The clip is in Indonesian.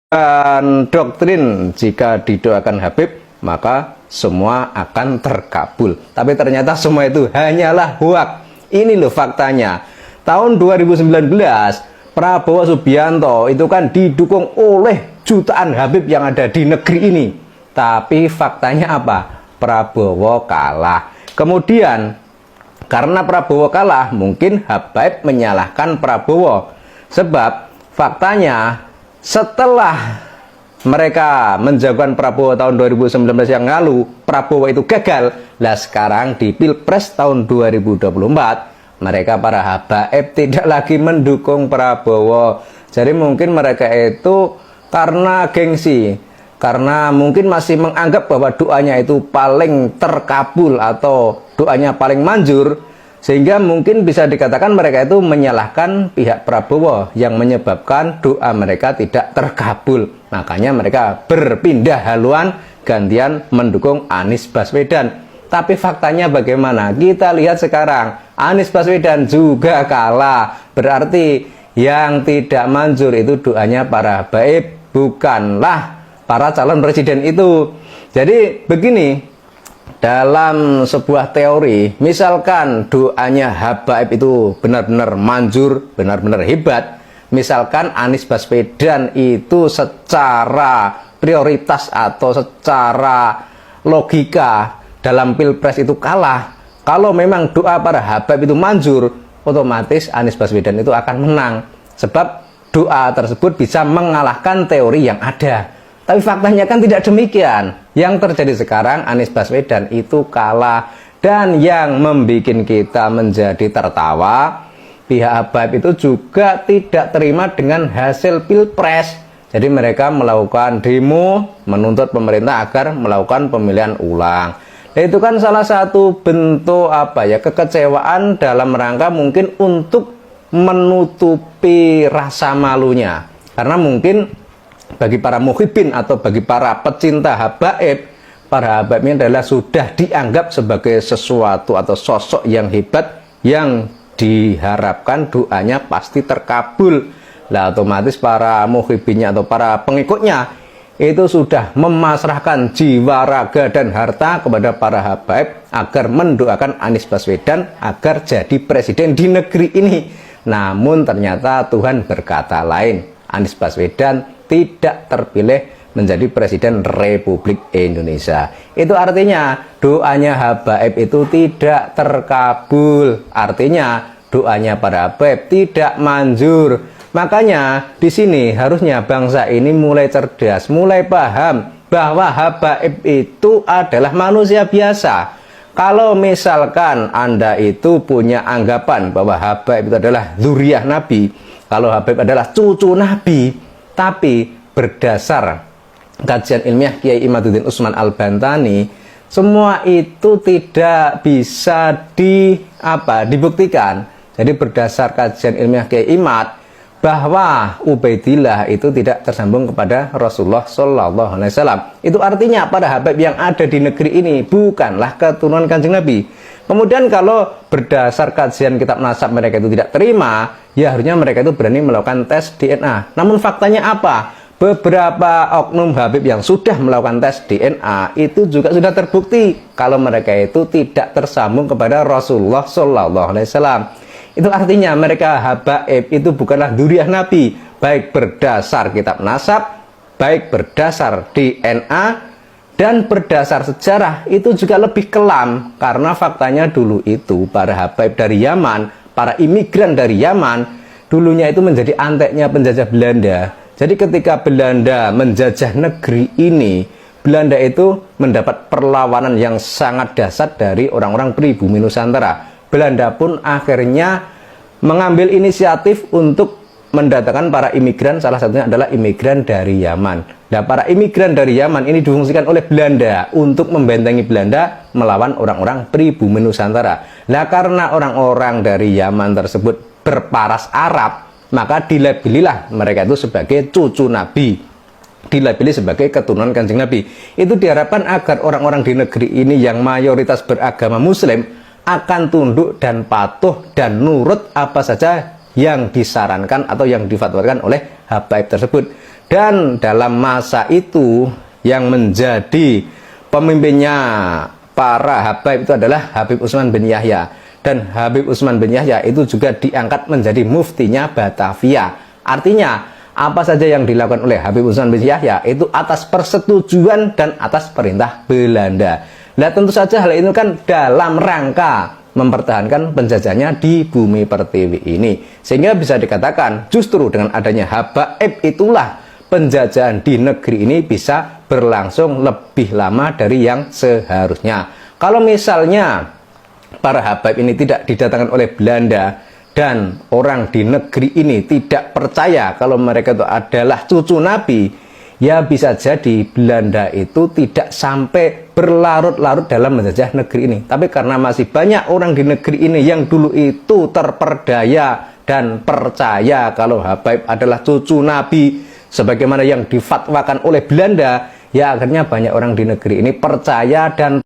Dan doktrin jika didoakan Habib maka semua akan terkabul. Tapi ternyata semua itu hanyalah hoak. Ini loh faktanya. Tahun 2019 Prabowo Subianto itu kan didukung oleh jutaan Habib yang ada di negeri ini. Tapi faktanya apa? Prabowo kalah. Kemudian karena Prabowo kalah, mungkin Habib menyalahkan Prabowo. Sebab faktanya setelah mereka menjagokan Prabowo tahun 2019 yang lalu, Prabowo itu gagal. Lah sekarang di Pilpres tahun 2024, mereka para habaib tidak lagi mendukung Prabowo. Jadi mungkin mereka itu karena gengsi, karena mungkin masih menganggap bahwa doanya itu paling terkabul atau doanya paling manjur, sehingga mungkin bisa dikatakan mereka itu menyalahkan pihak Prabowo yang menyebabkan doa mereka tidak terkabul. Makanya mereka berpindah haluan gantian mendukung Anies Baswedan. Tapi faktanya bagaimana? Kita lihat sekarang, Anies Baswedan juga kalah. Berarti yang tidak manjur itu doanya para habaib, bukanlah para calon presiden itu. Jadi begini, dalam sebuah teori, misalkan doanya habaib itu benar-benar manjur, benar-benar hebat, misalkan Anies Baswedan itu secara prioritas atau secara logika dalam Pilpres itu kalah, kalau memang doa para habaib itu manjur, otomatis Anies Baswedan itu akan menang, sebab doa tersebut bisa mengalahkan teori yang ada. Tapi faktanya kan tidak demikian. Yang terjadi sekarang, Anies Baswedan itu kalah. Dan yang membuat kita menjadi tertawa, pihak habaib itu juga tidak terima dengan hasil Pilpres. Jadi mereka melakukan demo menuntut pemerintah agar melakukan pemilihan ulang. Dan itu kan salah satu bentuk kekecewaan dalam rangka mungkin untuk menutupi rasa malunya. Karena mungkin bagi para muhibbin atau bagi para pecinta habaib, para habaib ini adalah sudah dianggap sebagai sesuatu atau sosok yang hebat yang diharapkan doanya pasti terkabul. Lah otomatis para muhibbinnya atau para pengikutnya itu sudah memasrahkan jiwa, raga, dan harta kepada para habaib agar mendoakan Anies Baswedan agar jadi presiden di negeri ini. Namun ternyata Tuhan berkata lain. Anies Baswedan tidak terpilih menjadi Presiden Republik Indonesia. Itu artinya doanya habaib itu tidak terkabul. Artinya doanya para habaib tidak manjur. Makanya di sini harusnya bangsa ini mulai cerdas, mulai paham bahwa habaib itu adalah manusia biasa. Kalau misalkan Anda itu punya anggapan bahwa habaib itu adalah dzurriyyah Nabi, kalau habaib adalah cucu Nabi, tapi berdasar kajian ilmiah Kiai Imaduddin Usman Al-Bantani, semua itu tidak bisa dibuktikan. Jadi berdasar kajian ilmiah Kiai Imad bahwa Ubaidillah itu tidak tersambung kepada Rasulullah Shallallahu Alaihi Wasallam. Itu artinya para habaib yang ada di negeri ini bukanlah keturunan Kanjeng Nabi. Kemudian kalau berdasar kajian kitab nasab mereka itu tidak terima, ya harusnya mereka itu berani melakukan tes DNA. Namun faktanya apa? Beberapa oknum habib yang sudah melakukan tes DNA itu juga sudah terbukti kalau mereka itu tidak tersambung kepada Rasulullah Shallallahu Alaihi Wasallam. Itu artinya mereka habaib itu bukanlah dzurriyyah Nabi, baik berdasar kitab nasab, baik berdasar DNA, dan berdasar sejarah itu juga lebih kelam. Karena faktanya dulu itu para habaib dari Yaman, para imigran dari Yaman, dulunya itu menjadi anteknya penjajah Belanda. Jadi ketika Belanda menjajah negeri ini, Belanda itu mendapat perlawanan yang sangat dahsyat dari orang-orang pribumi Nusantara. Belanda pun akhirnya mengambil inisiatif untuk mendatangkan para imigran, salah satunya adalah imigran dari Yaman. Nah, para imigran dari Yaman ini difungsikan oleh Belanda untuk membentengi Belanda melawan orang-orang pribumi Nusantara. Nah, karena orang-orang dari Yaman tersebut berparas Arab, maka dilabelilah mereka itu sebagai cucu Nabi, dilabeli sebagai keturunan Kanjeng Nabi. Itu diharapkan agar orang-orang di negeri ini yang mayoritas beragama Muslim akan tunduk dan patuh dan nurut apa saja yang disarankan atau yang difatwakan oleh habaib tersebut. Dan dalam masa itu yang menjadi pemimpinnya para Habaib itu adalah Habib Utsman bin Yahya. Dan Habib Utsman bin Yahya itu juga diangkat menjadi muftinya Batavia. Artinya apa saja yang dilakukan oleh Habib Utsman bin Yahya itu atas persetujuan dan atas perintah Belanda. Nah tentu saja hal itu kan dalam rangka mempertahankan penjajahnya di bumi pertiwi ini. Sehingga bisa dikatakan justru dengan adanya Habaib itulah penjajahan di negeri ini bisa berlangsung lebih lama dari yang seharusnya. Kalau misalnya para Habaib ini tidak didatangkan oleh Belanda dan orang di negeri ini tidak percaya kalau mereka itu adalah cucu Nabi, ya bisa jadi Belanda itu tidak sampai berlarut-larut dalam menjajah negeri ini. Tapi karena masih banyak orang di negeri ini yang dulu itu terperdaya dan percaya kalau Habaib adalah cucu Nabi sebagaimana yang difatwakan oleh Belanda, ya akhirnya banyak orang di negeri ini percaya dan